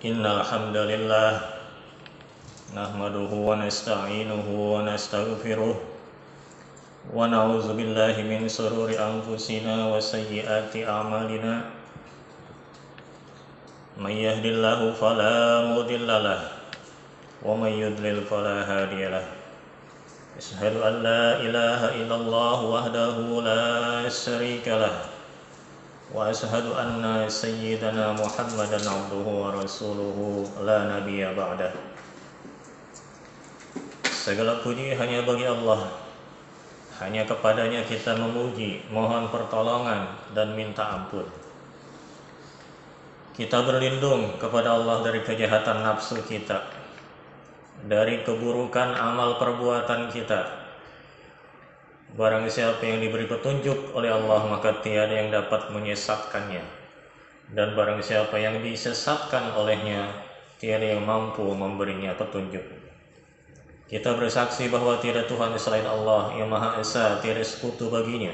Innal hamdalillah nahmaduhu wa nasta'inuhu wa nastaghfiruh wa na'udzu billahi min shururi anfusina wa sayyiati a'malina. May yahdihillahu fala mudilla lahu wa may yudlil fala hadiya lahu. Asyhadu an la ilaha illallah wahdahu la syarika lahu wa asyhadu anna sayyidana Muhammadan abduhu wa rasuluhu la nabiyya ba'dah. Segala puji hanya bagi Allah. Hanya kepadanya kita memuji, mohon pertolongan dan minta ampun. Kita berlindung kepada Allah dari kejahatan nafsu kita, dari keburukan amal perbuatan kita. Barang siapa yang diberi petunjuk oleh Allah, maka tiada yang dapat menyesatkannya. Dan barang siapa yang disesatkan olehnya, tiada yang mampu memberinya petunjuk. Kita bersaksi bahwa tiada Tuhan selain Allah yang Maha Esa, tiada sekutu baginya.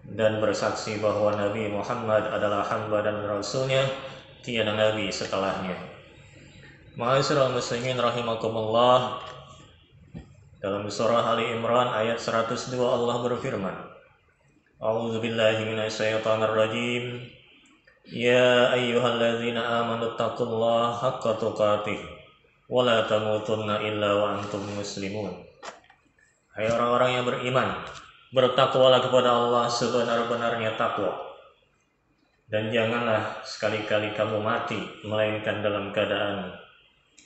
Dan bersaksi bahwa Nabi Muhammad adalah hamba dan Rasulnya, tiada Nabi setelahnya. Ma'asyiral muslimin rahimakumullah. Dalam surah Ali Imran ayat 102 Allah berfirman, A'udzu billahi minasyaitonir rajim. Ya ayyuhalladzina amanu taqullaha haqqa tuqatih wa la tamutunna illa wa antum muslimun. Hai orang-orang yang beriman, bertakwalah kepada Allah sebenar-benarnya takwa. Dan janganlah sekali-kali kamu mati melainkan dalam keadaan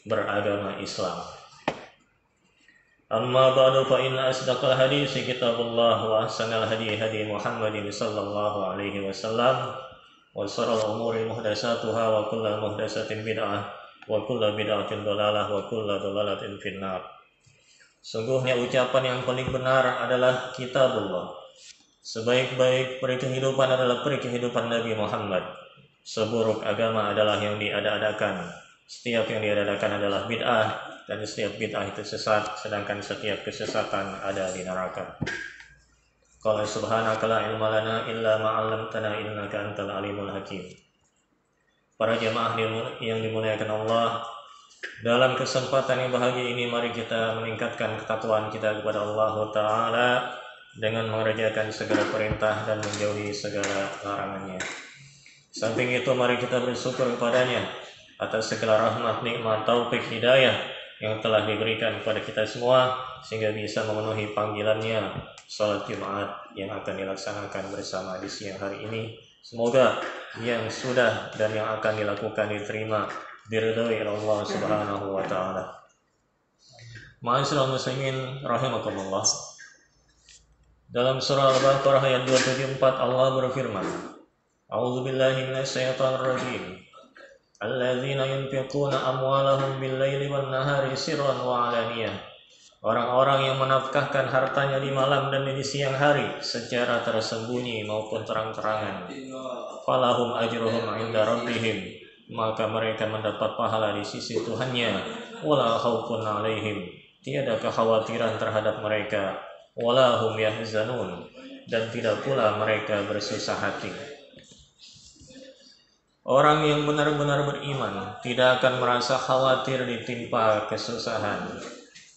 beragama Islam. Amma ba'du fa inna asdaqal hadits kitabullah wa ahsanal hadi hadi Muhammadin sallallahu alaihi wasallam wa sharral umuri muhdatsatuha wa kullu muhdatsatin bid'ah wa kullu bid'atin dhalalah wa kullu dhalalatin finnar. Sungguhnya ucapan yang paling benar adalah kitabullah. Sebaik-baik peri kehidupan adalah peri kehidupan Nabi Muhammad. Seburuk agama adalah yang diada-adakan. Setiap yang diada-adakan adalah bid'ah, dan setiap bid'ah itu sesat, sedangkan setiap kesesatan ada di neraka. Qala subhanaka la ilma lana illa ma 'allamtana innaka antal alimul hakim. Para jemaah yang dimuliakan Allah, dalam kesempatan yang bahagia ini mari kita meningkatkan ketakwaan kita kepada Allah Ta'ala dengan mengerjakan segala perintah dan menjauhi segala larangannya. Samping itu mari kita bersyukur kepadanya atas segala rahmat, nikmat, taufik, hidayah yang telah diberikan kepada kita semua sehingga bisa memenuhi panggilannya salat Jumat yang akan dilaksanakan bersama di siang hari ini. Semoga yang sudah dan yang akan dilakukan diterima, diridhoi oleh Allah Subhanahu wa taala. Ma'asyiral muslimin rahimakumullah. Dalam surah Al-Baqarah ayat 274 Allah berfirman, A'udzu billahi minasyaitonir rajim. Alladzina yunfiquna amwalahum bil-laili wan-nahari sirran wa 'alaniyah. Orang-orang yang menafkahkan hartanya di malam dan di siang hari secara tersembunyi maupun terang-terangan. Falahum ajruhum 'inda rabbihim, maka mereka mendapat pahala di sisi Tuhannya. Wala khaufun 'alaihim, tiada kekhawatiran terhadap mereka. Wala hum yahzanun, dan tidak pula mereka bersusah hati. Orang yang benar-benar beriman tidak akan merasa khawatir ditimpa kesusahan.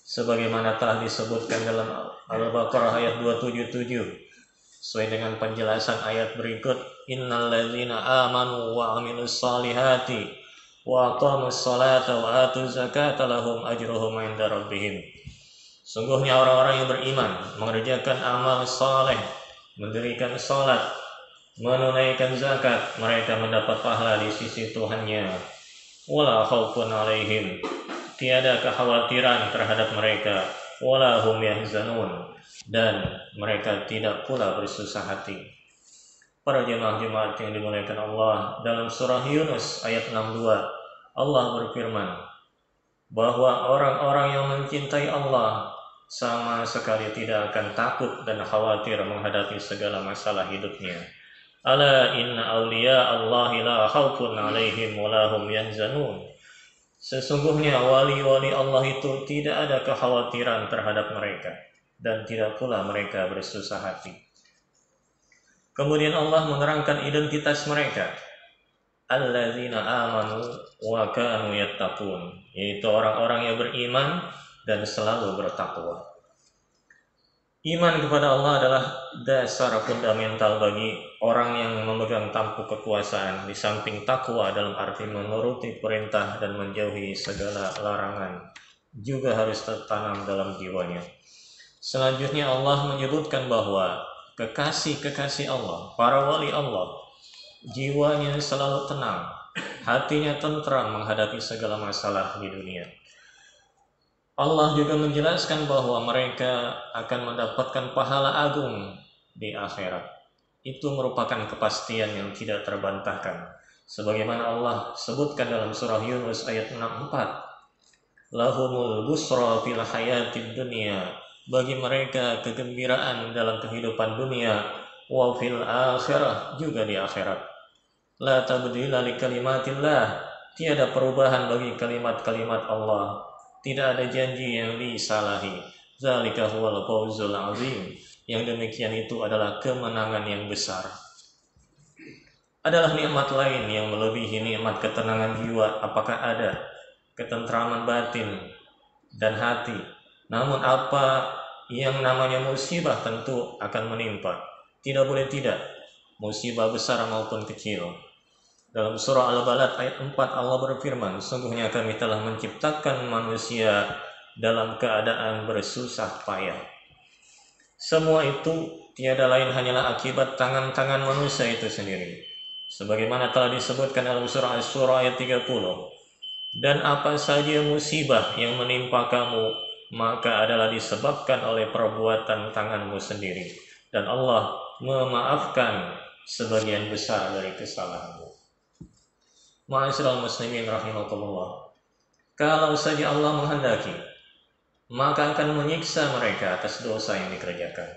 Sebagaimana telah disebutkan dalam Al-Baqarah ayat 277. Sesuai dengan penjelasan ayat berikut, Innal ladzina amanu wa 'amilus solihati wa aqamus sholata wa atuz zakata lahum ajruhum 'inda rabbihim. Sungguhnya orang-orang yang beriman, mengerjakan amal saleh, mendirikan salat, menunaikan zakat, mereka mendapat pahala di sisi Tuhannya. Wala khaufun 'alaihim, tiada kekhawatiran terhadap mereka. Wala hum yahzanun, dan mereka tidak pula bersusah hati. Para jemaah-jemaat yang dimuliakan Allah, dalam surah Yunus ayat 62 Allah berfirman bahwa orang-orang yang mencintai Allah sama sekali tidak akan takut dan khawatir menghadapi segala masalah hidupnya. Ala inna awliya Allahi la khawfun 'alaihim wa la hum yahzanun. Sesungguhnya wali-wali Allah itu tidak ada kekhawatiran terhadap mereka dan tidak pula mereka bersusah hati. Kemudian Allah menerangkan identitas mereka. alladzina amanu wa kanu yattaqun, yaitu orang-orang yang beriman dan selalu bertakwa. Iman kepada Allah adalah dasar fundamental bagi orang yang memegang tampuk kekuasaan, di samping takwa dalam arti menuruti perintah dan menjauhi segala larangan juga harus tertanam dalam jiwanya. Selanjutnya Allah menyebutkan bahwa kekasih-kekasih Allah, para wali Allah, jiwanya selalu tenang, hatinya tentram menghadapi segala masalah di dunia. Allah juga menjelaskan bahwa mereka akan mendapatkan pahala agung di akhirat. Itu merupakan kepastian yang tidak terbantahkan. Sebagaimana Allah sebutkan dalam surah Yunus ayat 64. Lahumul busra fil hayatid dunya. Bagi mereka kegembiraan dalam kehidupan dunia, wa fil akhirah, juga di akhirat. La tabdila li kalimatillah. Tiada perubahan bagi kalimat-kalimat Allah. Tidak ada janji yang disalahi. Zalika huwal fawzul azim. Yang demikian itu adalah kemenangan yang besar. Adalah nikmat lain yang melebihi nikmat ketenangan jiwa. Apakah ada ketentraman batin dan hati? Namun apa yang namanya musibah tentu akan menimpa. Tidak boleh tidak, musibah besar maupun kecil. Dalam surah Al-Balad ayat 4 Allah berfirman, sungguhnya kami telah menciptakan manusia dalam keadaan bersusah payah. Semua itu tiada lain hanyalah akibat tangan-tangan manusia itu sendiri. Sebagaimana telah disebutkan dalam surah Asy-Syura ayat 30. Dan apa saja musibah yang menimpa kamu, maka adalah disebabkan oleh perbuatan tanganmu sendiri. Dan Allah memaafkan sebagian besar dari kesalahanmu. Ma'asyiral muslimin rahimakumullah. Kalau saja Allah menghendaki, maka akan menyiksa mereka atas dosa yang dikerjakan.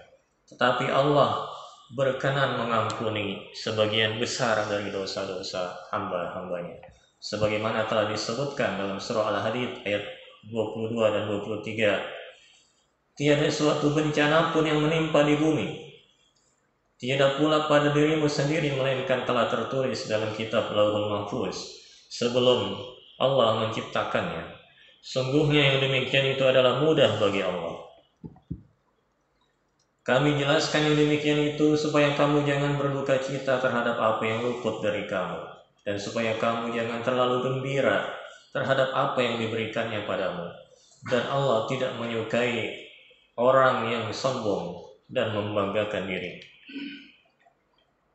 Tetapi Allah berkenan mengampuni sebagian besar dari dosa-dosa hamba-hambanya. Sebagaimana telah disebutkan dalam surah Al-Hadid ayat 22 dan 23. Tiada suatu bencana pun yang menimpa di bumi, tiada pula pada dirimu sendiri, melainkan telah tertulis dalam kitab Lauhul Mahfuz sebelum Allah menciptakannya. Sungguhnya yang demikian itu adalah mudah bagi Allah. Kami jelaskan yang demikian itu supaya kamu jangan berduka cita terhadap apa yang luput dari kamu, dan supaya kamu jangan terlalu gembira terhadap apa yang diberikannya padamu. Dan Allah tidak menyukai orang yang sombong dan membanggakan diri.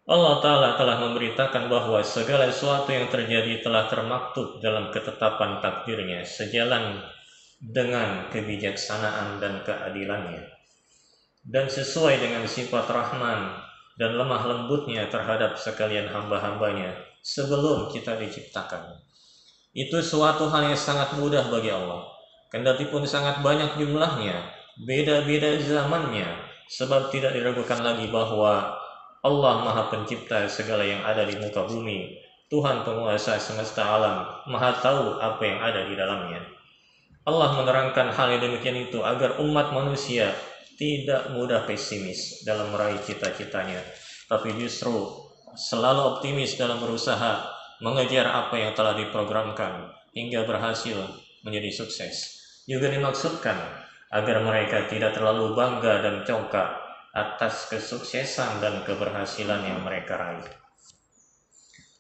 Allah Ta'ala telah memberitakan bahwa segala sesuatu yang terjadi telah termaktub dalam ketetapan takdirnya sejalan dengan kebijaksanaan dan keadilannya, dan sesuai dengan sifat Rahman dan lemah lembutnya terhadap sekalian hamba-hambanya sebelum kita diciptakan. Itu suatu hal yang sangat mudah bagi Allah, kendati pun sangat banyak jumlahnya, beda-beda zamannya, sebab tidak diragukan lagi bahwa Allah Maha Pencipta segala yang ada di muka bumi, Tuhan penguasa semesta alam, Maha tahu apa yang ada di dalamnya. Allah menerangkan hal yang demikian itu agar umat manusia tidak mudah pesimis dalam meraih cita-citanya, tapi justru selalu optimis dalam berusaha mengejar apa yang telah diprogramkan hingga berhasil menjadi sukses. Juga dimaksudkan agar mereka tidak terlalu bangga dan congkak atas kesuksesan dan keberhasilan yang mereka raih.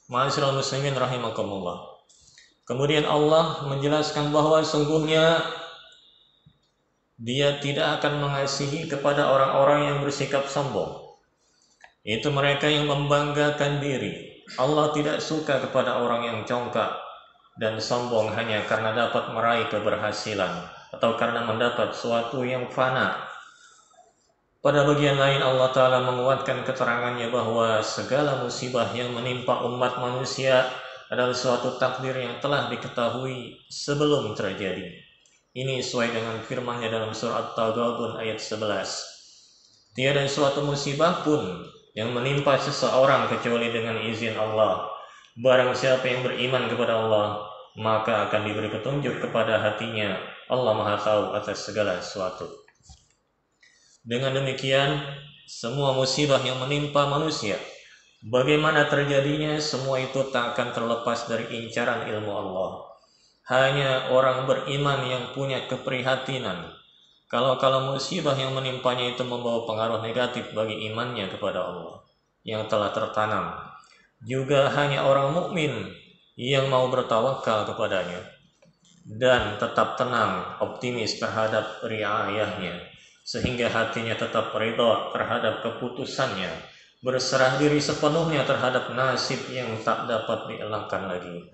Ma'asyiral muslimin rahimakumullah. Kemudian Allah menjelaskan bahwa sungguhnya Dia tidak akan mengasihi kepada orang-orang yang bersikap sombong. Itu mereka yang membanggakan diri. Allah tidak suka kepada orang yang congkak dan sombong hanya karena dapat meraih keberhasilan atau karena mendapat sesuatu yang fana. Pada bagian lain Allah Ta'ala menguatkan keterangannya bahwa segala musibah yang menimpa umat manusia adalah suatu takdir yang telah diketahui sebelum terjadi. Ini sesuai dengan firman-Nya dalam surah At-Taghabun ayat 11. Tiada suatu musibah pun yang menimpa seseorang kecuali dengan izin Allah. Barang siapa yang beriman kepada Allah, maka akan diberi petunjuk kepada hatinya. Allah Maha tahu atas segala sesuatu. Dengan demikian, semua musibah yang menimpa manusia Bagaimana terjadinya? Semua itu tak akan terlepas dari incaran ilmu Allah. Hanya orang beriman yang punya keprihatinan. Kalau musibah yang menimpanya itu membawa pengaruh negatif bagi imannya kepada Allah yang telah tertanam. Juga hanya orang mukmin yang mau bertawakal kepadanya dan tetap tenang, optimis terhadap riayahnya, sehingga hatinya tetap ridha terhadap keputusannya, berserah diri sepenuhnya terhadap nasib yang tak dapat dielakkan lagi.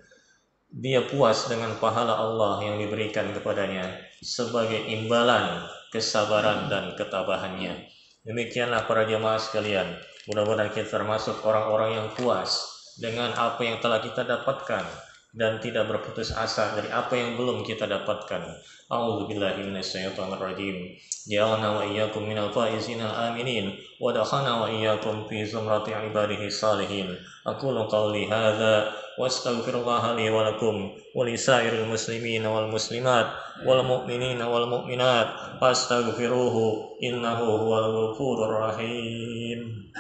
Dia puas dengan pahala Allah yang diberikan kepadanya sebagai imbalan kesabaran dan ketabahannya. Demikianlah para jemaah sekalian, mudah-mudahan kita termasuk orang-orang yang puas dengan apa yang telah kita dapatkan dan tidak berputus asa dari apa yang belum kita dapatkan. A'udzubillahi minasyaitonir rajim. Ja'alna wa iyyakum minal faizin al-aminin wa dakhalna wa iyyakum fi zumrati ibadihi salihin. Aqulu qawli hadza wa astaghfirullah li wa lakum wa lisairil muslimin wal muslimat wal mu'minin wal mu'minat fastaghfiruhu innahu huwal ghafurur rahim.